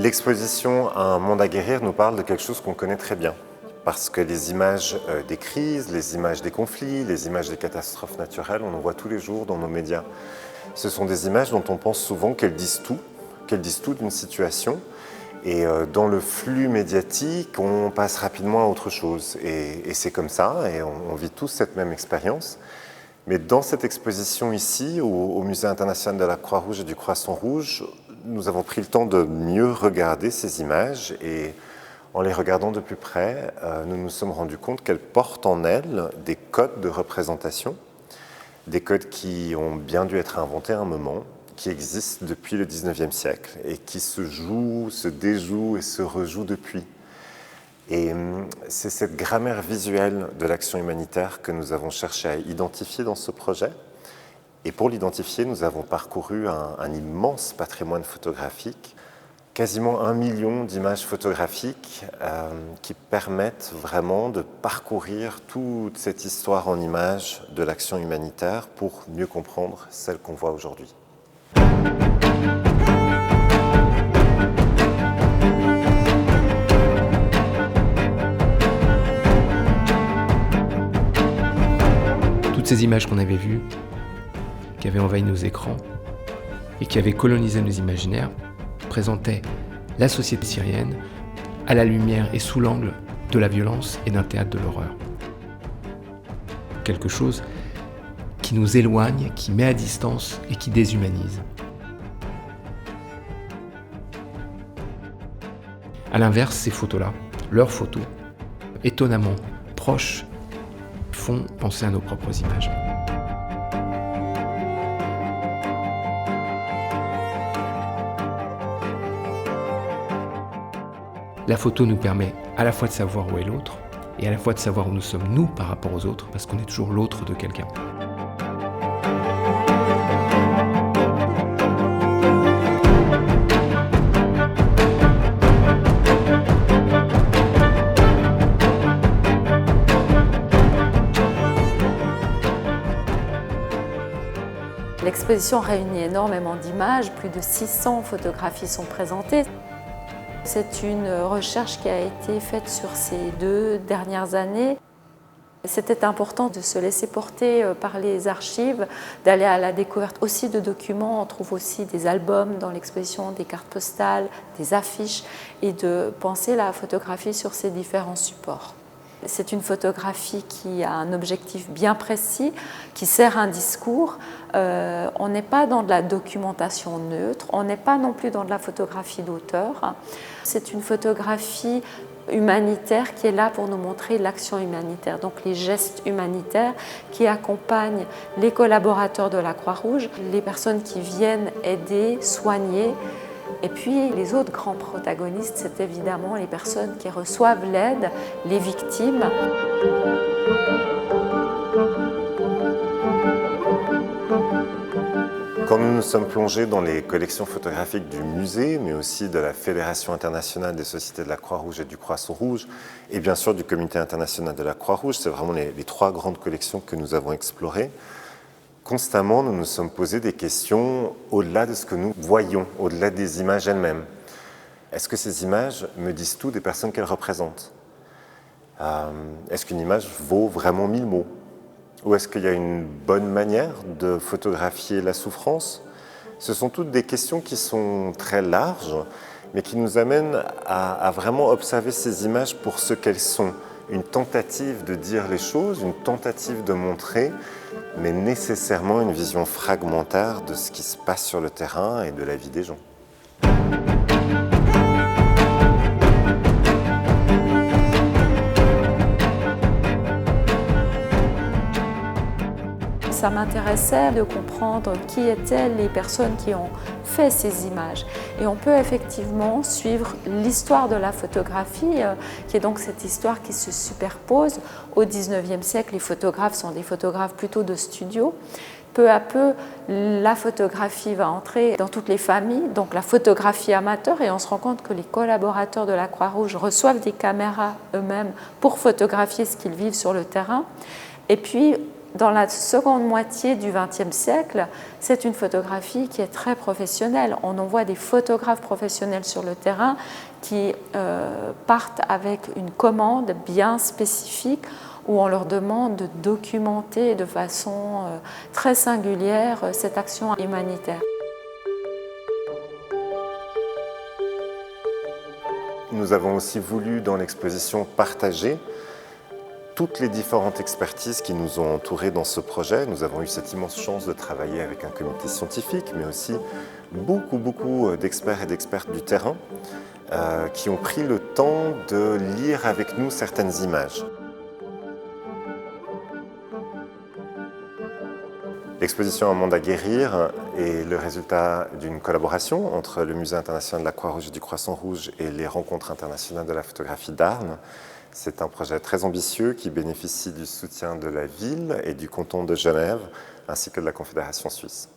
L'exposition Un monde à guérir nous parle de quelque chose qu'on connaît très bien. Parce que les images des crises, les images des conflits, les images des catastrophes naturelles, on en voit tous les jours dans nos médias. Ce sont des images dont on pense souvent qu'elles disent tout d'une situation. Et dans le flux médiatique, on passe rapidement à autre chose. Et c'est comme ça, et on vit tous cette même expérience. Mais dans cette exposition ici, au Musée international de la Croix-Rouge et du Croissant-Rouge, nous avons pris le temps de mieux regarder ces images et en les regardant de plus près, nous nous sommes rendus compte qu'elles portent en elles des codes de représentation, des codes qui ont bien dû être inventés à un moment, qui existent depuis le 19e siècle et qui se jouent, se déjouent et se rejouent depuis. Et c'est cette grammaire visuelle de l'action humanitaire que nous avons cherché à identifier dans ce projet. Et pour l'identifier, nous avons parcouru un immense patrimoine photographique, quasiment 1 million d'images photographiques qui permettent vraiment de parcourir toute cette histoire en images de l'action humanitaire pour mieux comprendre celle qu'on voit aujourd'hui. Toutes ces images qu'on avait vues, qui avaient envahi nos écrans et qui avaient colonisé nos imaginaires, présentaient la société syrienne à la lumière et sous l'angle de la violence et d'un théâtre de l'horreur. Quelque chose qui nous éloigne, qui met à distance et qui déshumanise. À l'inverse, ces photos-là, leurs photos, étonnamment proches, font penser à nos propres images. La photo nous permet à la fois de savoir où est l'autre et à la fois de savoir où nous sommes nous par rapport aux autres, parce qu'on est toujours l'autre de quelqu'un. L'exposition réunit énormément d'images, plus de 600 photographies sont présentées. C'est une recherche qui a été faite sur ces 2 dernières années. C'était important de se laisser porter par les archives, d'aller à la découverte aussi de documents. On trouve aussi des albums dans l'exposition, des cartes postales, des affiches, et de penser la photographie sur ces différents supports. C'est une photographie qui a un objectif bien précis, qui sert un discours. On n'est pas dans de la documentation neutre, on n'est pas non plus dans de la photographie d'auteur. C'est une photographie humanitaire qui est là pour nous montrer l'action humanitaire, donc les gestes humanitaires qui accompagnent les collaborateurs de la Croix-Rouge, les personnes qui viennent aider, soigner. Et puis les autres grands protagonistes, c'est évidemment les personnes qui reçoivent l'aide, les victimes. Quand nous nous sommes plongés dans les collections photographiques du musée, mais aussi de la Fédération internationale des sociétés de la Croix-Rouge et du Croissant-Rouge, et bien sûr du Comité international de la Croix-Rouge, c'est vraiment les 3 grandes collections que nous avons explorées. Constamment, nous nous sommes posé des questions au-delà de ce que nous voyons, au-delà des images elles-mêmes. Est-ce que ces images me disent tout des personnes qu'elles représentent ? Est-ce qu'une image vaut vraiment 1000 mots ? Ou est-ce qu'il y a une bonne manière de photographier la souffrance ? Ce sont toutes des questions qui sont très larges, mais qui nous amènent à vraiment observer ces images pour ce qu'elles sont. Une tentative de dire les choses, une tentative de montrer, mais nécessairement une vision fragmentaire de ce qui se passe sur le terrain et de la vie des gens. Ça m'intéressait de comprendre qui étaient les personnes qui ont fait ces images. Et on peut effectivement suivre l'histoire de la photographie, qui est donc cette histoire qui se superpose. Au XIXe siècle, les photographes sont des photographes plutôt de studio. Peu à peu, la photographie va entrer dans toutes les familles, donc la photographie amateur, et on se rend compte que les collaborateurs de la Croix-Rouge reçoivent des caméras eux-mêmes pour photographier ce qu'ils vivent sur le terrain. Et puis, Dans la seconde moitié du XXe siècle, c'est une photographie qui est très professionnelle. On envoie des photographes professionnels sur le terrain qui partent avec une commande bien spécifique où on leur demande de documenter de façon très singulière cette action humanitaire. Nous avons aussi voulu, dans l'exposition, partager toutes les différentes expertises qui nous ont entourés dans ce projet. Nous avons eu cette immense chance de travailler avec un comité scientifique, mais aussi beaucoup d'experts et d'expertes du terrain qui ont pris le temps de lire avec nous certaines images. L'exposition Un monde à guérir est le résultat d'une collaboration entre le Musée international de la Croix-Rouge et du Croissant-Rouge et les rencontres internationales de la photographie d'Arles. C'est un projet très ambitieux qui bénéficie du soutien de la ville et du canton de Genève, ainsi que de la Confédération suisse.